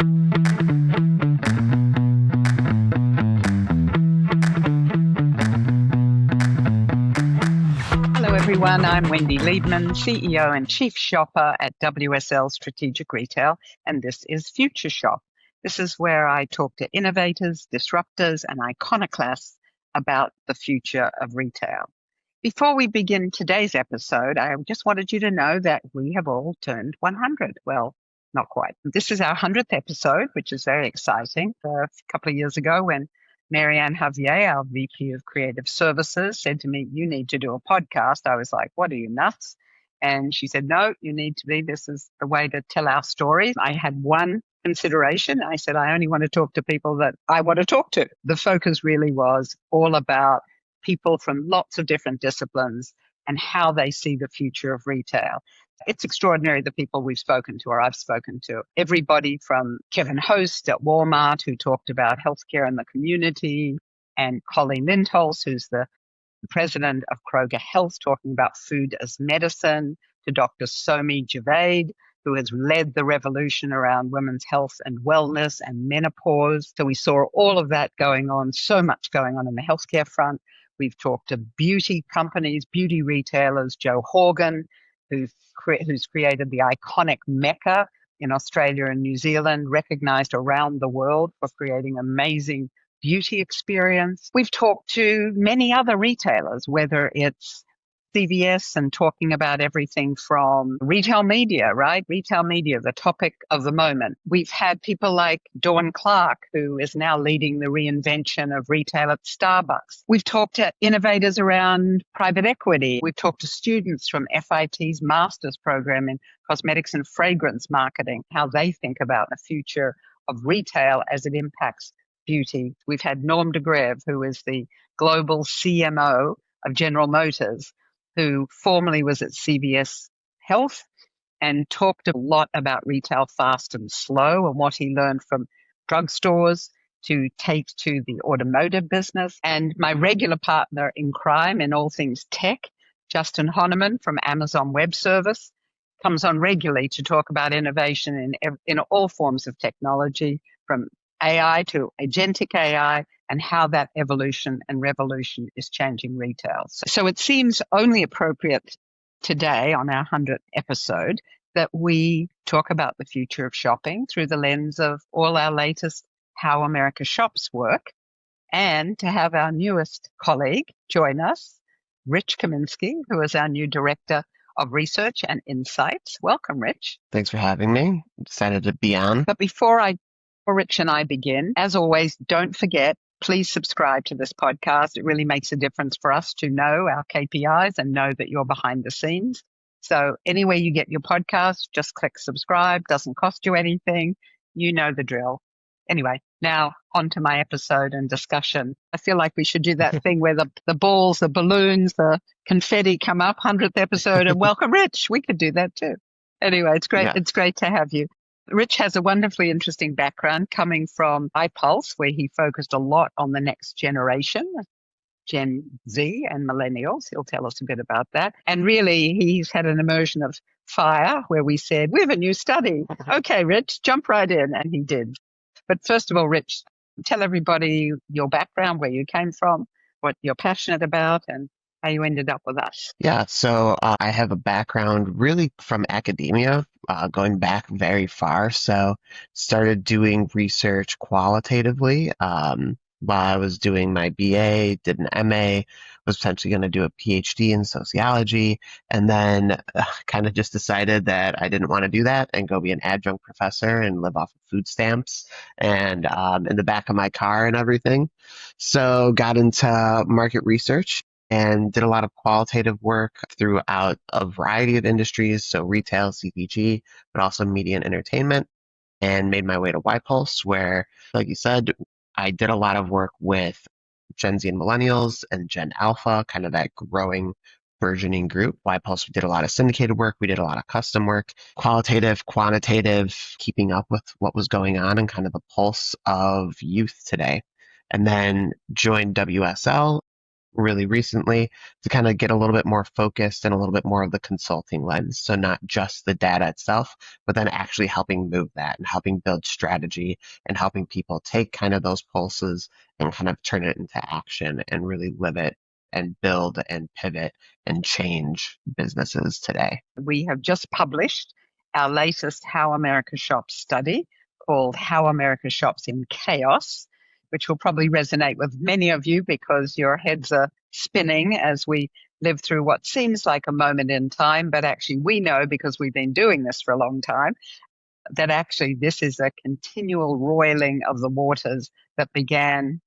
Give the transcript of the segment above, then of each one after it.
Hello, everyone. I'm Wendy Liebmann, CEO and Chief Shopper at WSL Strategic Retail, and this is Future Shop. This is where I talk to innovators, disruptors, and iconoclasts about the future of retail. Before we begin today's episode, I just wanted you to know that we have all turned 100. Well, not quite. This is our 100th episode, which is very exciting. A couple of years ago when Marianne Javier, our VP of Creative Services, said to me, "You need to do a podcast." I was like, "What, are you nuts?" And she said, "No, you need to be. This is the way to tell our stories." I had one consideration. I said, "I only want to talk to people that I want to talk to." The focus really was all about people from lots of different disciplines and how they see the future of retail. It's extraordinary, the people we've spoken to, or I've spoken to. Everybody from Kevin Host at Walmart, who talked about healthcare in the community, and Colleen Lindholz, who's the president of Kroger Health, talking about food as medicine, to Dr. Somi Javed, who has led the revolution around women's health and wellness and menopause. So we saw all of that going on, so much going on in the healthcare front. We've talked to beauty companies, beauty retailers, Joe Horgan, who's created the iconic Mecca in Australia and New Zealand, recognized around the world for creating amazing beauty experience. We've talked to many other retailers, whether it's CVS and talking about everything from retail media, right? Retail media, the topic of the moment. We've had people like Dawn Clark, who is now leading the reinvention of retail at Starbucks. We've talked to innovators around private equity. We've talked to students from FIT's master's program in cosmetics and fragrance marketing, how they think about the future of retail as it impacts beauty. We've had Norm de Greve, who is the global CMO of General Motors, who formerly was at CVS Health and talked a lot about retail fast and slow and what he learned from drugstores to take to the automotive business. And my regular partner in crime in all things tech, Justin Honneman from Amazon Web Service, comes on regularly to talk about innovation in all forms of technology, from AI to agentic AI, and how that evolution and revolution is changing retail. So it seems only appropriate today on our 100th episode that we talk about the future of shopping through the lens of all our latest How America Shops work, and to have our newest colleague join us, Rich Kaminski, who is our new Director of Research and Insights. Welcome, Rich. Thanks for having me. Excited to be on. But before Rich and I begin, as always, don't forget, please subscribe to this podcast. It really makes a difference for us to know our KPIs and know that you're behind the scenes. So anywhere you get your podcast, just click subscribe. Doesn't cost you anything. You know the drill. Anyway, now on to my episode and discussion. I feel like we should do that thing where the balls, the balloons, the confetti come up, 100th episode, and welcome, Rich. We could do that too. Anyway, it's great. Yeah. It's great to have you. Rich has a wonderfully interesting background coming from iPulse, where he focused a lot on the next generation, Gen Z and millennials. He'll tell us a bit about that. And really, he's had an immersion of fire where we said, "We have a new study." Okay, Rich, jump right in. And he did. But first of all, Rich, tell everybody your background, where you came from, what you're passionate about, and how you ended up with us. Yeah, so I have a background really from academia, going back very far. So started doing research qualitatively while I was doing my BA, did an MA, was potentially going to do a PhD in sociology, and then kind of just decided that I didn't want to do that and go be an adjunct professor and live off of food stamps and in the back of my car and everything. So got into market research and did a lot of qualitative work throughout a variety of industries, so retail, CPG, but also media and entertainment, and made my way to YPulse, where, like you said, I did a lot of work with Gen Z and Millennials and Gen Alpha, kind of that growing burgeoning group. YPulse, we did a lot of syndicated work. We did a lot of custom work, qualitative, quantitative, keeping up with what was going on and kind of the pulse of youth today. And then joined WSL really recently to kind of get a little bit more focused and a little bit more of the consulting lens. So not just the data itself, but then actually helping move that and helping build strategy and helping people take kind of those pulses and kind of turn it into action and really live it and build and pivot and change businesses today. We have just published our latest How America Shops study called How America Shops in Chaos, which will probably resonate with many of you because your heads are spinning as we live through what seems like a moment in time, but actually we know, because we've been doing this for a long time, that actually this is a continual roiling of the waters that began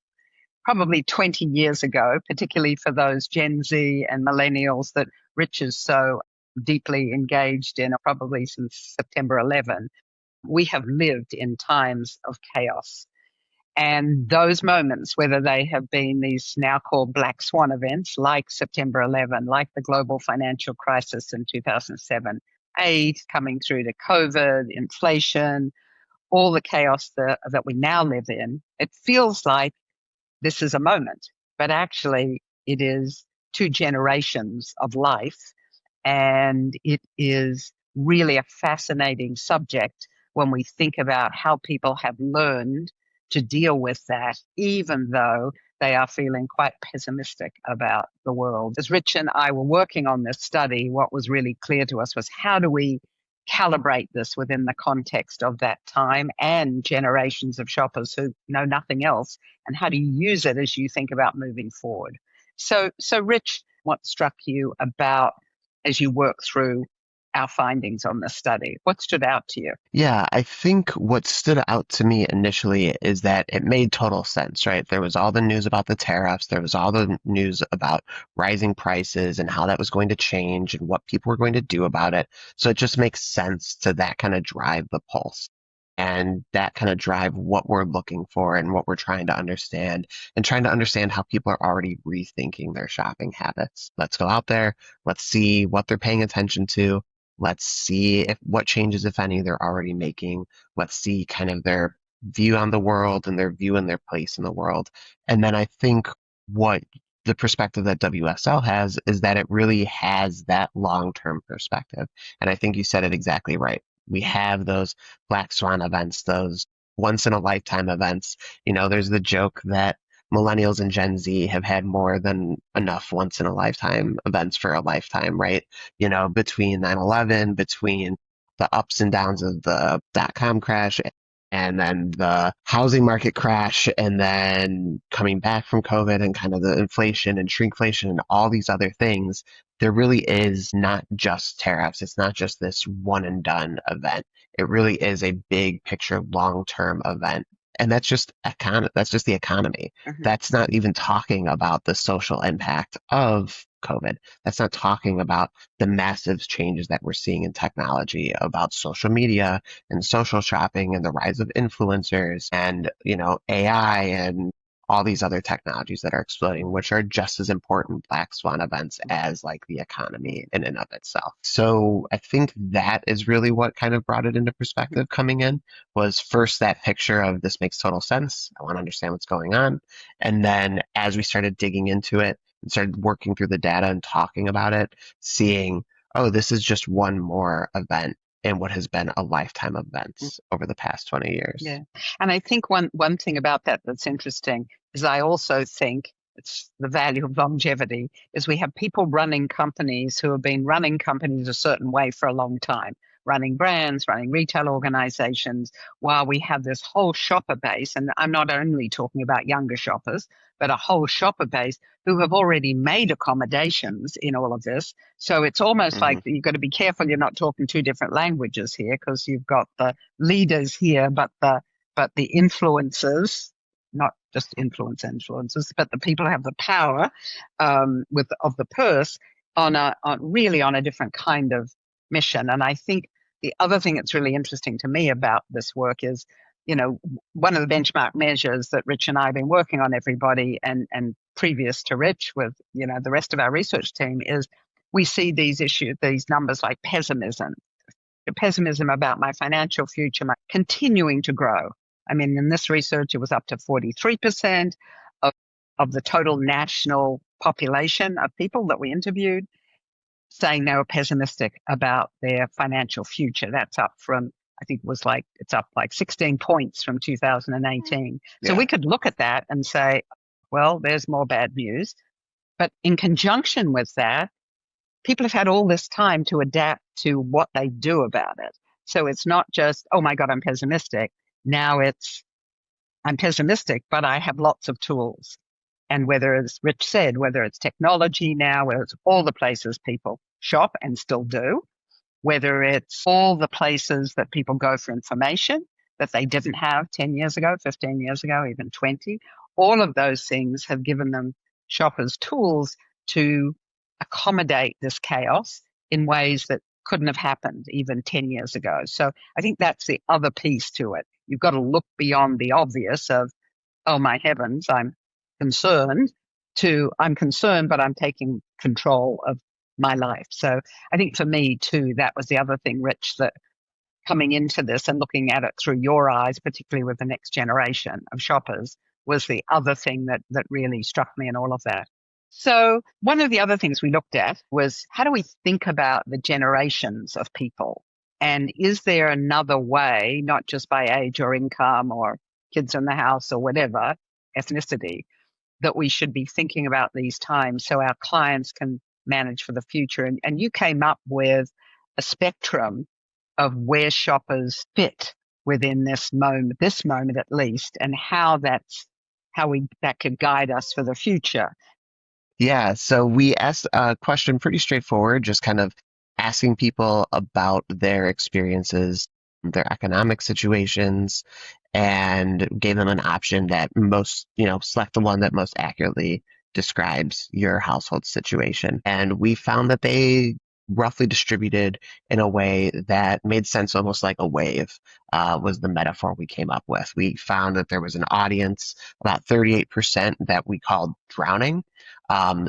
probably 20 years ago, particularly for those Gen Z and millennials that Rich is so deeply engaged in, probably since September 11. We have lived in times of chaos. And those moments, whether they have been these now called black swan events like September 11, like the global financial crisis in 2007, 8, coming through to COVID, inflation, all the chaos that we now live in, it feels like this is a moment, but actually it is 2 generations of life. And it is really a fascinating subject when we think about how people have learned to deal with that, even though they are feeling quite pessimistic about the world. As Rich and I were working on this study, what was really clear to us was how do we calibrate this within the context of that time and generations of shoppers who know nothing else, and how do you use it as you think about moving forward? So Rich, what struck you about as you work through our findings on the study? What stood out to you? Yeah, I think what stood out to me initially is that it made total sense, right? There was all the news about the tariffs, there was all the news about rising prices and how that was going to change and what people were going to do about it. So it just makes sense to that kind of drive the pulse and that kind of drive what we're looking for and what we're trying to understand and trying to understand how people are already rethinking their shopping habits. Let's go out there, let's see what they're paying attention to. Let's see if what changes, if any, they're already making. Let's see kind of their view on the world and their view and their place in the world. And then I think what the perspective that WSL has is that it really has that long-term perspective. And I think you said it exactly right. We have those black swan events, those once in a lifetime events. You know, there's the joke that millennials and Gen Z have had more than enough once in a lifetime events for a lifetime, right? You know, between 9/11, between the ups and downs of the dot-com crash and then the housing market crash and then coming back from COVID and kind of the inflation and shrinkflation and all these other things, there really is not just tariffs. It's not just this one and done event. It really is a big picture, long-term event. And that's just the economy. Mm-hmm. That's not even talking about the social impact of COVID. That's not talking about the massive changes that we're seeing in technology, about social media and social shopping and the rise of influencers and, you know, AI and all these other technologies that are exploding, which are just as important black swan events as like the economy in and of itself. So I think that is really what kind of brought it into perspective coming in was first that picture of this makes total sense. I want to understand what's going on. And then as we started digging into it and started working through the data and talking about it, seeing, oh, this is just one more event in what has been a lifetime of events over the past 20 years. Yeah. And I think one thing about that that's interesting is I also think it's the value of longevity is we have people running companies who have been running companies a certain way for a long time, running brands, running retail organizations, while we have this whole shopper base. And I'm not only talking about younger shoppers, but a whole shopper base who have already made accommodations in all of this. So it's almost like you've got to be careful you're not talking 2 different languages here, because you've got the leaders here, but the influencers, not just influencers, but the people who have the power of the purse really on a different kind of mission. And I think the other thing that's really interesting to me about this work is, you know, one of the benchmark measures that Rich and I have been working on, everybody, and previous to Rich with, you know, the rest of our research team, is we see these numbers like pessimism about my financial future continuing to grow. I mean, in this research, it was up to 43% of the total national population of people that we interviewed saying they were pessimistic about their financial future. That's up from, I think it's up like 16 points from 2018. So Yeah. we could look at that and say, well, there's more bad news. But in conjunction with that, people have had all this time to adapt to what they do about it. So it's not just, oh my God, I'm pessimistic. Now it's, I'm pessimistic, but I have lots of tools. And whether, as Rich said, whether it's technology now, whether it's all the places people shop and still do, whether it's all the places that people go for information that they didn't have 10 years ago, 15 years ago, even 20, all of those things have given them shoppers tools to accommodate this chaos in ways that couldn't have happened even 10 years ago. So I think that's the other piece to it. You've got to look beyond the obvious of, oh my heavens, I'm concerned, to I'm concerned, but I'm taking control of my life. So I think for me too, that was the other thing, Rich, that coming into this and looking at it through your eyes, particularly with the next generation of shoppers, was the other thing that really struck me in all of that. So one of the other things we looked at was, how do we think about the generations of people? And is there another way, not just by age or income or kids in the house or whatever, ethnicity, that we should be thinking about these times so our clients can manage for the future? And you came up with a spectrum of where shoppers fit within this moment at least, and how that could guide us for the future. Yeah, so we asked a question pretty straightforward, just kind of asking people about their experiences, their economic situations, and gave them an option that select the one that most accurately describes your household situation. And we found that they roughly distributed in a way that made sense, almost like a wave, was the metaphor we came up with. We found that there was an audience, about 38%, that we called drowning.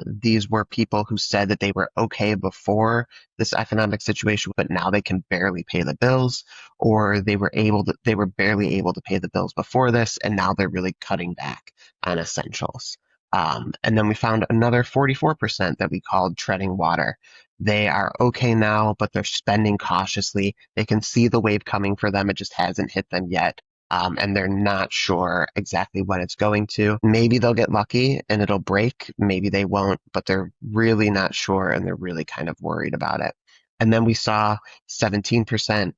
These were people who said that they were okay before this economic situation, but now they can barely pay the bills, or they were barely able to pay the bills before this, and now they're really cutting back on essentials. And then we found another 44% that we called treading water. They are okay now, but they're spending cautiously. They can see the wave coming for them. It just hasn't hit them yet. And they're not sure exactly when it's going to. Maybe they'll get lucky and it'll break. Maybe they won't, but they're really not sure and they're really kind of worried about it. And then we saw 17%,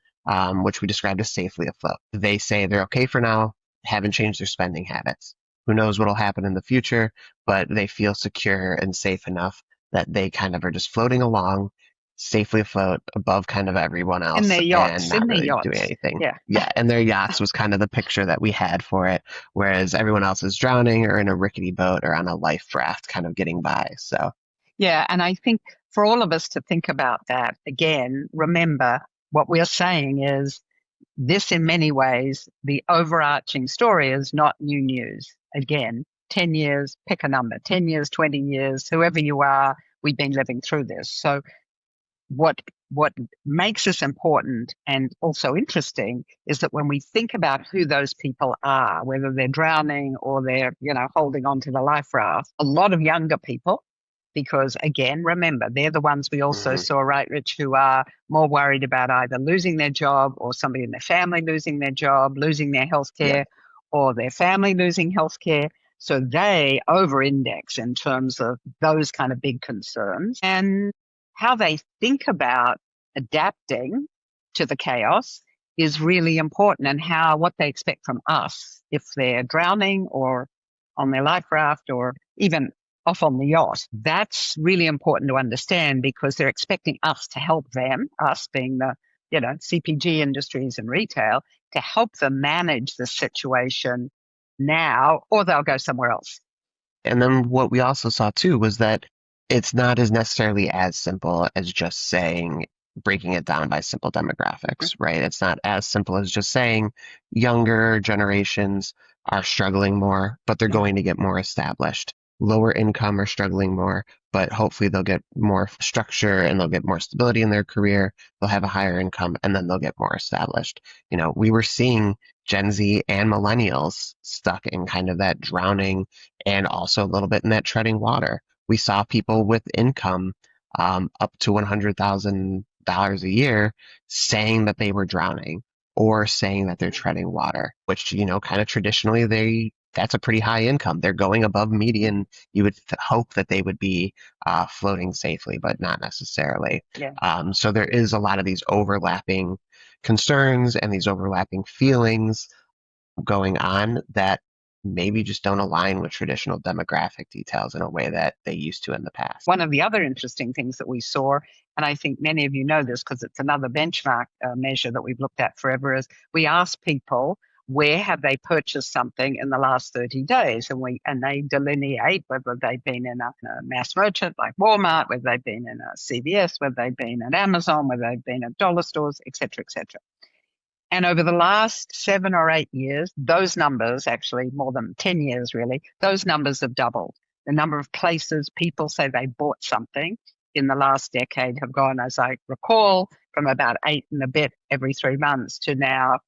which we described as safely afloat. They say they're okay for now, haven't changed their spending habits. Who knows what'll happen in the future, but they feel secure and safe enough that they kind of are just floating along, safely afloat above kind of everyone else, In their and yachts, not really doing anything. Yeah. Yeah, and their yachts was kind of the picture that we had for it, whereas everyone else is drowning or in a rickety boat or on a life raft kind of getting by. So yeah, and I think for all of us to think about that, again, remember what we're saying is this, in many ways, the overarching story is not new news. Again, 10 years, pick a number, 10 years, 20 years, whoever you are, we've been living through this. So what makes this important and also interesting is that when we think about who those people are, whether they're drowning or they're, holding on to the life raft, a lot of younger people, because again, remember, they're the ones we also saw, right, Rich, who are more worried about either losing their job or somebody in their family losing their job, losing their healthcare, or their family losing healthcare. So they over-index in terms of those kind of big concerns. And how they think about adapting to the chaos is really important, and what they expect from us if they're drowning or on their life raft or even off on the yacht. That's really important to understand, because they're expecting us to help them, us being the CPG industries and retail, to help them manage the situation now, or they'll go somewhere else. And then what we also saw too was that it's not as necessarily as simple as just saying, breaking it down by simple demographics, right? It's not as simple as just saying younger generations are struggling more, but they're going to get more established. Lower income are struggling more, but hopefully they'll get more structure and they'll get more stability in their career. They'll have a higher income and then they'll get more established. We were seeing Gen Z and millennials stuck in kind of that drowning and also a little bit in that treading water, We saw people with income up to $100,000 a year saying that they were drowning or saying that they're treading water, which, kind of traditionally that's a pretty high income. They're going above median. You would hope that they would be floating safely, but not necessarily. Yeah. So there is a lot of these overlapping concerns and these overlapping feelings going on that maybe just don't align with traditional demographic details in a way that they used to in the past. One of the other interesting things that we saw, and I think many of you know this because it's another benchmark measure that we've looked at forever, is we asked people where have they purchased something in the last 30 days, and they delineate whether they've been in a mass merchant like Walmart, whether they've been in a CVS, whether they've been at Amazon, whether they've been at dollar stores, etc., etc. And over the last 7 or 8 years, those numbers, actually more than 10 years really, those numbers have doubled. The number of places people say they bought something in the last decade have gone, as I recall, from about 8 and a bit every 3 months to now,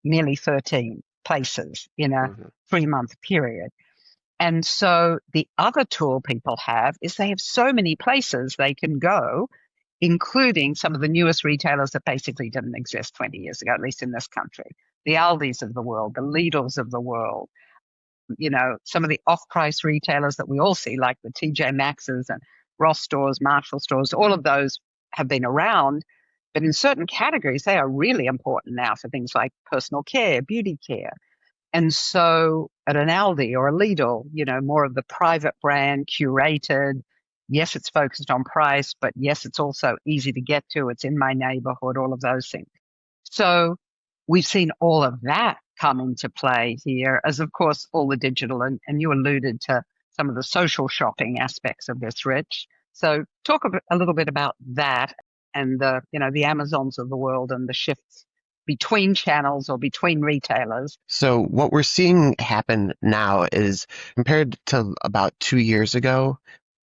nearly 13 places in a 3-month period. And so the other tool people have is they have so many places they can go, including some of the newest retailers that basically didn't exist 20 years ago, at least in this country. The Aldis of the world, the Lidls of the world, some of the off-price retailers that we all see, like the TJ Maxx's and Ross stores, Marshall stores, all of those have been around. But in certain categories, they are really important now for things like personal care, beauty care. And so at an Aldi or a Lidl, more of the private brand, curated. Yes, it's focused on price, but yes, it's also easy to get to. It's in my neighborhood, all of those things. So we've seen all of that come into play here, as of course all the digital, and you alluded to some of the social shopping aspects of this, Rich. So talk a little bit about that and the Amazons of the world and the shifts between channels or between retailers. So what we're seeing happen now is, compared to about 2 years ago,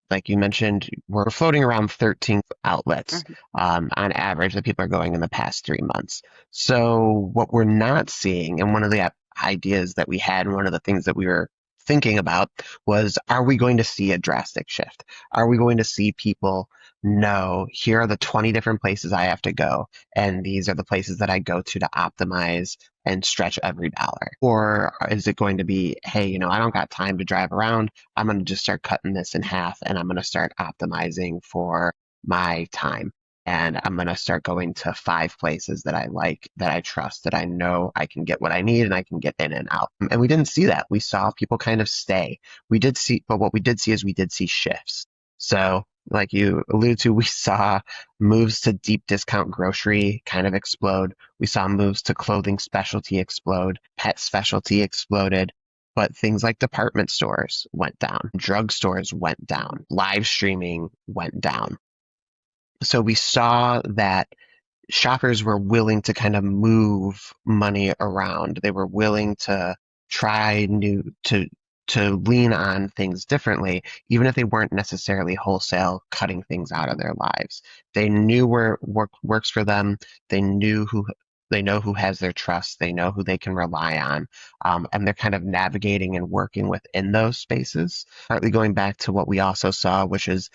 like you mentioned, we're floating around 13 outlets on average that people are going in the past 3 months. So what we're not seeing, and one of the ideas that we had, and one of the things that we were thinking about was, are we going to see a drastic shift? Are we going to see people know, here are the 20 different places I have to go, and these are the places that I go to optimize and stretch every dollar? Or is it going to be, hey, I don't got time to drive around. I'm going to just start cutting this in half, and I'm going to start optimizing for my time. And I'm going to start going to 5 places that I like, that I trust, that I know I can get what I need and I can get in and out. And we didn't see that. We saw people kind of stay. But what we did see is we did see shifts. So like you alluded to, we saw moves to deep discount grocery kind of explode. We saw moves to clothing specialty explode. Pet specialty exploded. But things like department stores went down. Drugstores went down. Live streaming went down. So we saw that shoppers were willing to kind of move money around. They were willing to try to lean on things differently, even if they weren't necessarily wholesale cutting things out of their lives. They knew where works for them. They know who has their trust. They know who they can rely on. And they're kind of navigating and working within those spaces. Partly going back to what we also saw, which is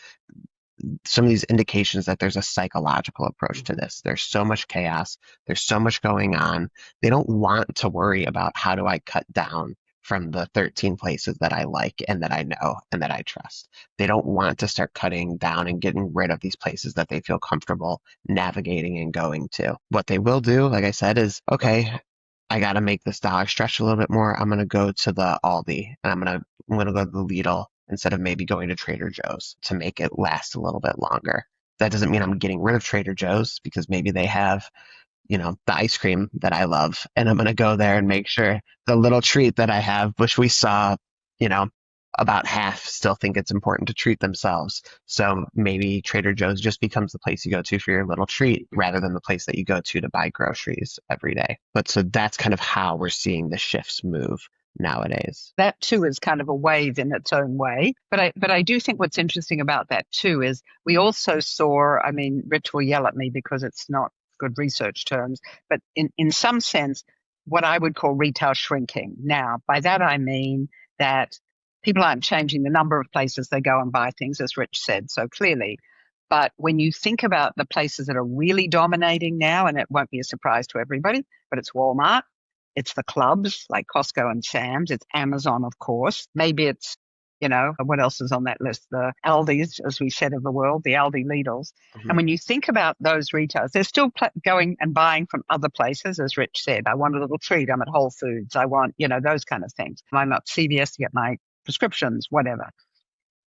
some of these indications that there's a psychological approach to this. There's so much chaos. There's so much going on. They don't want to worry about, how do I cut down from the 13 places that I like and that I know and that I trust. They don't want to start cutting down and getting rid of these places that they feel comfortable navigating and going to. What they will do, like I said, is, okay, I got to make this dollar stretch a little bit more. I'm going to go to the Aldi, and I'm going to go to the Lidl instead of maybe going to Trader Joe's to make it last a little bit longer. That doesn't mean I'm getting rid of Trader Joe's, because maybe they have, the ice cream that I love, and I'm going to go there and make sure the little treat that I have, which we saw, about half still think it's important to treat themselves. So maybe Trader Joe's just becomes the place you go to for your little treat, rather than the place that you go to buy groceries every day. But so that's kind of how we're seeing the shifts move nowadays. That too is kind of a wave in its own way. But I do think what's interesting about that too is we also saw, Rich will yell at me because it's not good research terms, but in some sense, what I would call retail shrinking. Now, by that I mean that people aren't changing the number of places they go and buy things, as Rich said so clearly. But when you think about the places that are really dominating now, and it won't be a surprise to everybody, but it's Walmart, it's the clubs like Costco and Sam's, it's Amazon, of course. Maybe it's, what else is on that list? The Aldis, as we said, of the world, the Aldi Lidls. Mhm. And when you think about those retailers, they're still going and buying from other places, as Rich said. I want a little treat. I'm at Whole Foods. I want, those kind of things. I'm at CVS to get my prescriptions, whatever.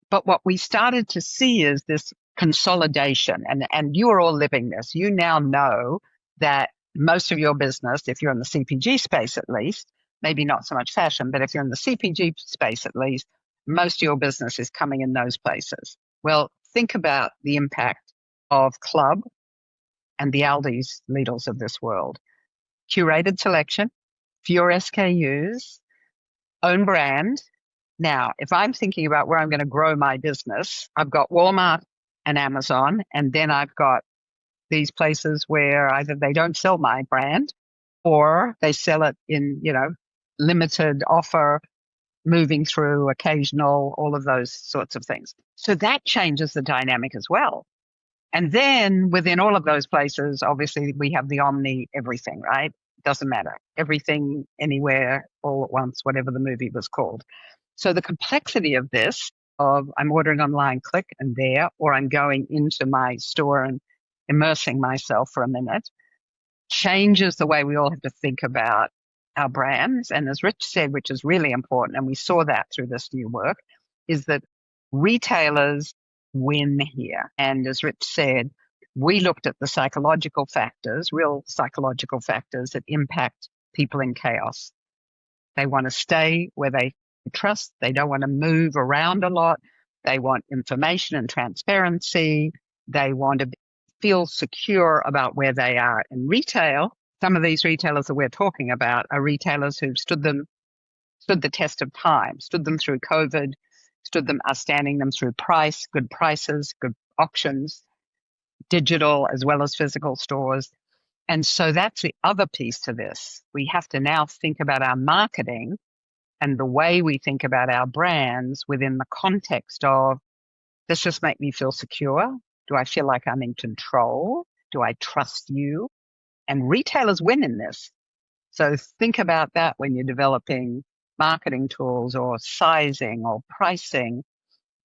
But what we started to see is this consolidation, and you are all living this. You now know that most of your business, if you're in the CPG space at least, maybe not so much fashion, but if you're in the CPG space at least, most of your business is coming in those places. Well, think about the impact of Club and the Aldi's, Lidl's of this world. Curated selection, fewer SKUs, own brand. Now, if I'm thinking about where I'm going to grow my business, I've got Walmart and Amazon, and then I've got these places where either they don't sell my brand or they sell it in, limited offer, moving through, occasional, all of those sorts of things. So that changes the dynamic as well. And then within all of those places, obviously we have the omni everything, right? Doesn't matter. Everything, anywhere, all at once, whatever the movie was called. So the complexity of this, of I'm ordering online, click and there, or I'm going into my store and immersing myself for a minute, changes the way we all have to think about our brands. And as Rich said, which is really important, and we saw that through this new work, is that retailers win here. And as Rich said, we looked at the psychological factors, real psychological factors that impact people in chaos. They want to stay where they trust. They don't want to move around a lot. They want information and transparency. They want to feel secure about where they are in retail. Some of these retailers that we're talking about are retailers who've stood the test of time, stood them through COVID, are standing them through price, good prices, good auctions, digital as well as physical stores. And so that's the other piece to this. We have to now think about our marketing and the way we think about our brands within the context of, does this make me feel secure? Do I feel like I'm in control? Do I trust you? And retailers win in this. So think about that when you're developing marketing tools or sizing or pricing.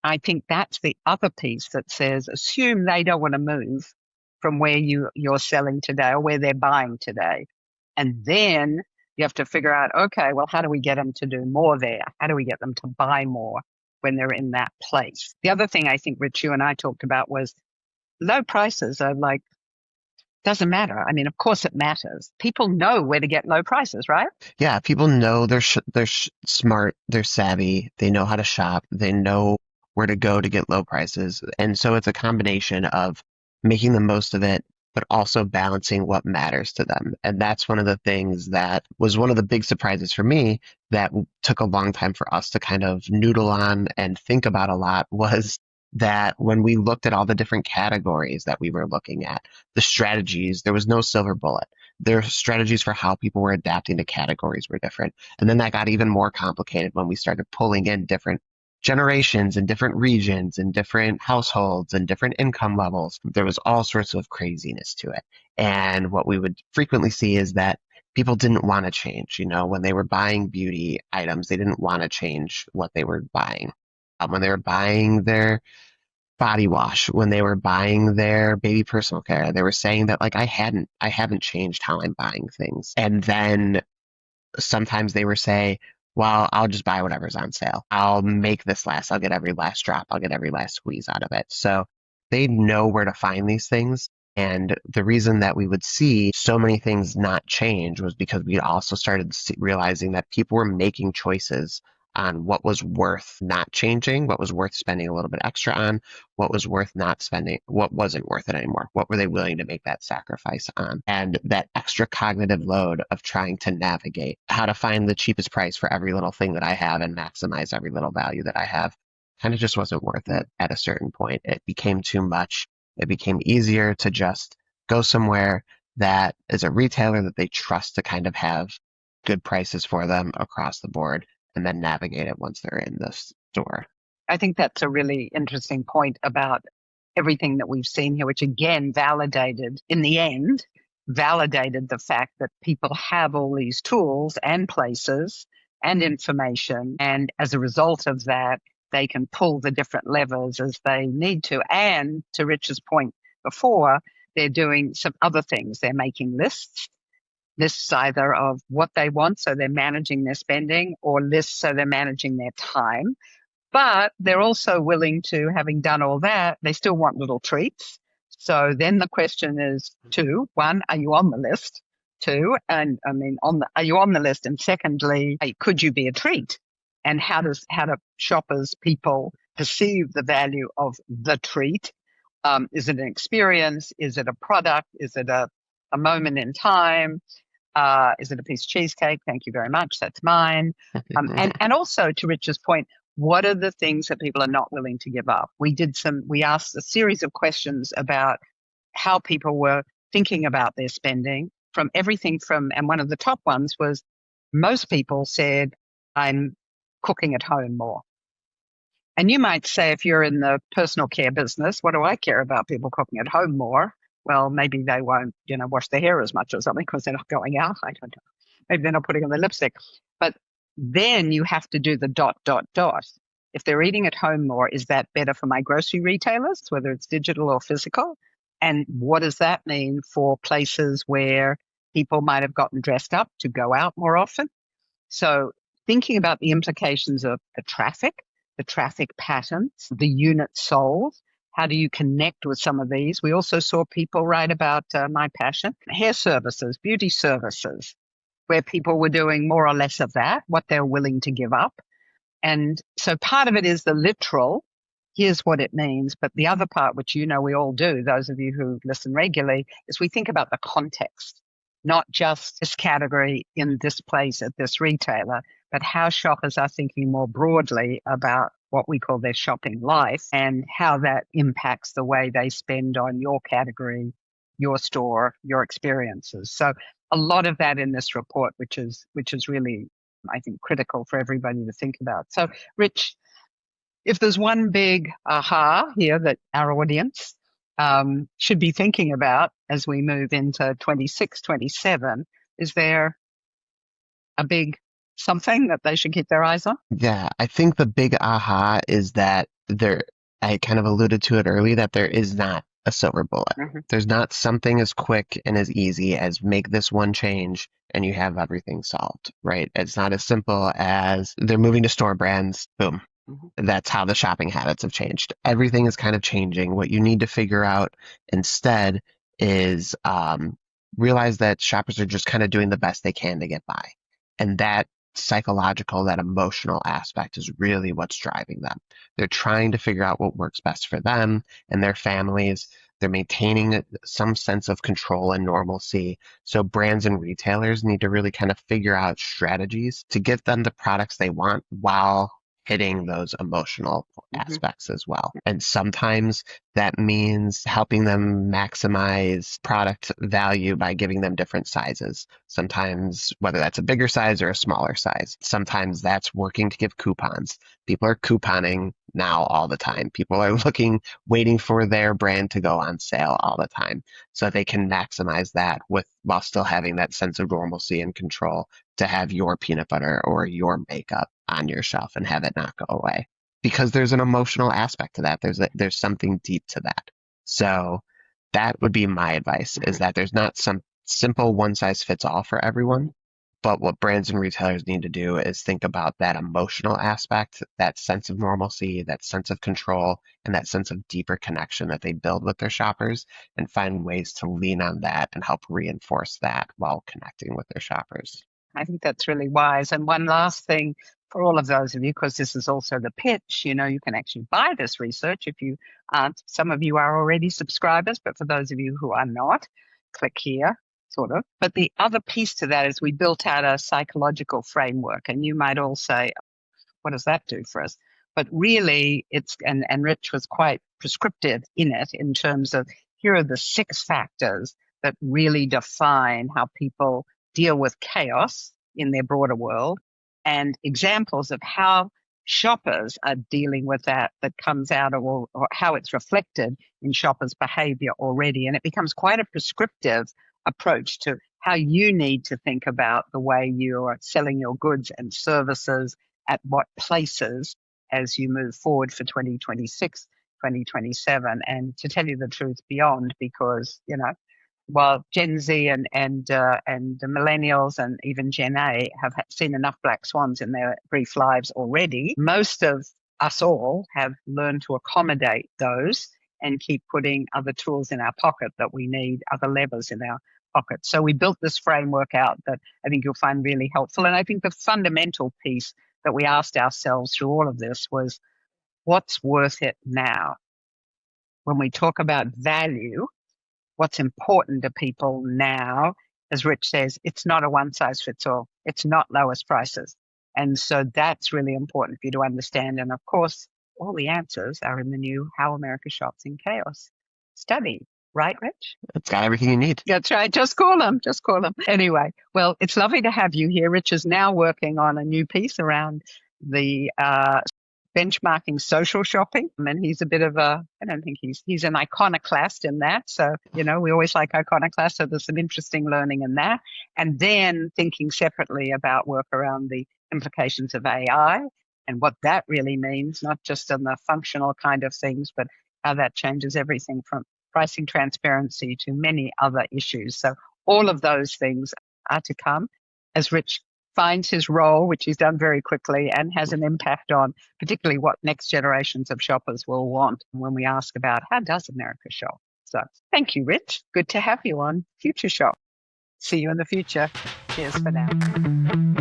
I think that's the other piece that says, assume they don't want to move from where you're selling today or where they're buying today. And then you have to figure out, okay, well, how do we get them to do more there? How do we get them to buy more when they're in that place? The other thing I think, Rich, you and I talked about was low prices are like, doesn't matter. I mean, of course it matters. People know where to get low prices, right? Yeah, people know they're smart, they're savvy, they know how to shop, they know where to go to get low prices. And so it's a combination of making the most of it, but also balancing what matters to them. And that's one of the things that was one of the big surprises for me that took a long time for us to kind of noodle on and think about a lot, was that when we looked at all the different categories that we were looking at, the strategies, there was no silver bullet. Their strategies for how people were adapting to categories were different. And then that got even more complicated when we started pulling in different generations and different regions and different households and different income levels. There was all sorts of craziness to it. And what we would frequently see is that people didn't want to change. When they were buying beauty items, they didn't want to change what they were buying. When they were buying their body wash, when they were buying their baby personal care, they were saying that, like, I haven't changed how I'm buying things. And then sometimes they were saying, well, I'll just buy whatever's on sale. I'll make this last. I'll get every last drop. I'll get every last squeeze out of it. So they know where to find these things. And the reason that we would see so many things not change was because we also started realizing that people were making choices on what was worth not changing, what was worth spending a little bit extra on, what was worth not spending, what wasn't worth it anymore. What were they willing to make that sacrifice on? And that extra cognitive load of trying to navigate how to find the cheapest price for every little thing that I have and maximize every little value that I have kind of just wasn't worth it at a certain point. It became too much. It became easier to just go somewhere that is a retailer that they trust to kind of have good prices for them across the board, and then navigate it once they're in store. I think that's a really interesting point about everything that we've seen here, which again validated in the end, validated the fact that people have all these tools and places and information. And as a result of that, they can pull the different levers as they need to. And to Rich's point before, they're doing some other things. They're making lists either of what they want, so they're managing their spending, or lists so they're managing their time. But they're also willing to, having done all that, they still want little treats. So then the question is two: one, are you on the list? Two, and I mean, are you on the list? And secondly, hey, could you be a treat? And how do shoppers, people perceive the value of the treat? Is it an experience? Is it a product? Is it a moment in time? Is it a piece of cheesecake? Thank you very much. That's mine. And also to Rich's point, what are the things that people are not willing to give up? We asked a series of questions about how people were thinking about their spending from everything from, and one of the top ones was most people said, I'm cooking at home more. And you might say, if you're in the personal care business, what do I care about people cooking at home more? Well, maybe they won't, wash their hair as much or something because they're not going out. I don't know. Maybe they're not putting on their lipstick. But then you have to do the ... If they're eating at home more, is that better for my grocery retailers, whether it's digital or physical? And what does that mean for places where people might have gotten dressed up to go out more often? So thinking about the implications of the traffic patterns, the units sold, how do you connect with some of these? We also saw people write about my passion, hair services, beauty services, where people were doing more or less of that, what they're willing to give up. And so part of it is the literal, here's what it means. But the other part, which we all do, those of you who listen regularly, is we think about the context, not just this category in this place at this retailer, but how shoppers are thinking more broadly about what we call their shopping life and how that impacts the way they spend on your category, your store, your experiences. So a lot of that in this report, which is really, I think, critical for everybody to think about. So, Rich, if there's one big aha here that our audience should be thinking about as we move into 26, 27, is there a big something that they should keep their eyes on? Yeah, I think the big aha is that I kind of alluded to it early, that there is not a silver bullet. Mm-hmm. There's not something as quick and as easy as make this one change and you have everything solved, right? It's not as simple as they're moving to store brands, boom. Mm-hmm. That's how the shopping habits have changed. Everything is kind of changing. What you need to figure out instead is realize that shoppers are just kind of doing the best they can to get by. And that psychological, that emotional aspect is really what's driving them. They're trying to figure out what works best for them and their families. They're maintaining some sense of control and normalcy. So brands and retailers need to really kind of figure out strategies to get them the products they want while hitting those emotional aspects as well. And sometimes that means helping them maximize product value by giving them different sizes. Sometimes, whether that's a bigger size or a smaller size, sometimes that's working to give coupons. People are couponing now all the time. People are waiting for their brand to go on sale all the time so that they can maximize that while still having that sense of normalcy and control to have your peanut butter or your makeup on your shelf and have it not go away. Because there's an emotional aspect to that. There's something deep to that. So that would be my advice, is that there's not some simple one size fits all for everyone. But what brands and retailers need to do is think about that emotional aspect, that sense of normalcy, that sense of control, and that sense of deeper connection that they build with their shoppers, and find ways to lean on that and help reinforce that while connecting with their shoppers. I think that's really wise. And one last thing for all of those of you, because this is also the pitch, you can actually buy this research if you aren't. Some of you are already subscribers, but for those of you who are not, click here, sort of. But the other piece to that is we built out a psychological framework. And you might all say, what does that do for us? But really, and Rich was quite prescriptive in it in terms of here are the 6 factors that really define how people deal with chaos in their broader world, and examples of how shoppers are dealing with that comes out of, or how it's reflected in shoppers' behavior already. And it becomes quite a prescriptive approach to how you need to think about the way you're selling your goods and services at what places as you move forward for 2026, 2027, and to tell you the truth, beyond, because, while Gen Z and the millennials and even Gen A have seen enough black swans in their brief lives already, most of us all have learned to accommodate those and keep putting other tools in our pocket that we need, other levers in our pocket. So we built this framework out that I think you'll find really helpful. And I think the fundamental piece that we asked ourselves through all of this was, what's worth it now? When we talk about value, what's important to people now, as Rich says, it's not a one size fits all. It's not lowest prices. And so that's really important for you to understand. And of course, all the answers are in the new How America Shops in Chaos study. Right, Rich? It's got everything you need. That's right. Just call them. Just call them. Anyway, well, it's lovely to have you here. Rich is now working on a new piece around the benchmarking social shopping. And he's a bit of I don't think he's an iconoclast in that. So, we always like iconoclasts. So there's some interesting learning in that. And then thinking separately about work around the implications of AI and what that really means, not just on the functional kind of things, but how that changes everything from pricing transparency to many other issues. So all of those things are to come as Rich finds his role, which he's done very quickly, and has an impact on particularly what next generations of shoppers will want when we ask about how does America shop. So thank you, Rich. Good to have you on Future Shop. See you in the future. Cheers for now.